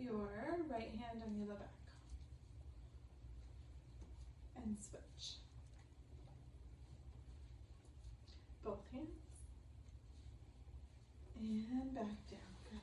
your right hand on your low back. And switch. Both hands. And back down. Good.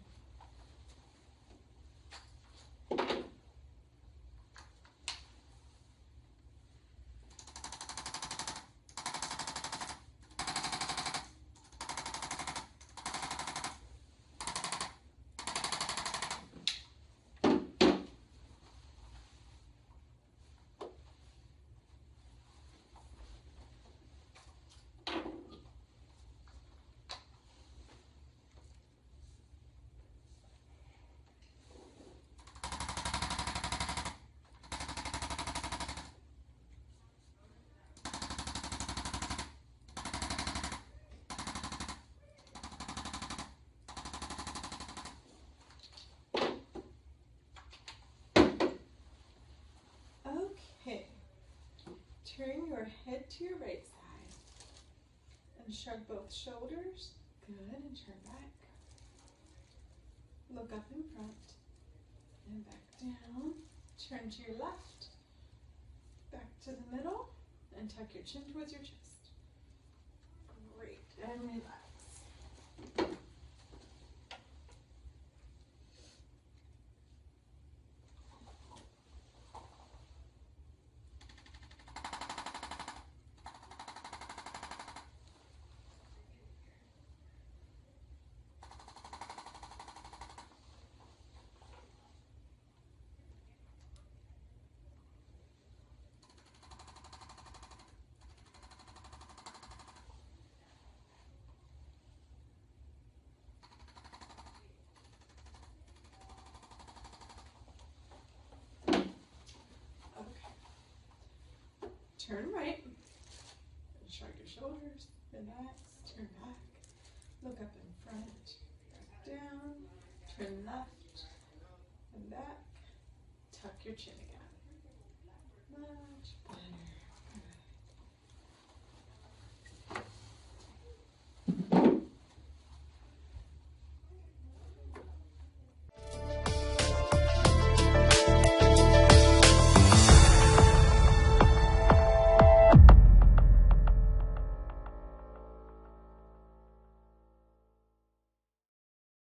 Okay. Turn your head to your right side and shrug both shoulders. Good, and turn back. Look up in front and back down. Turn to your left, back to the middle, and tuck your chin towards your chest. Great, and relax. Turn right, and shrug your shoulders, relax, turn back, look up in front, back down, turn left, and back, tuck your chin again.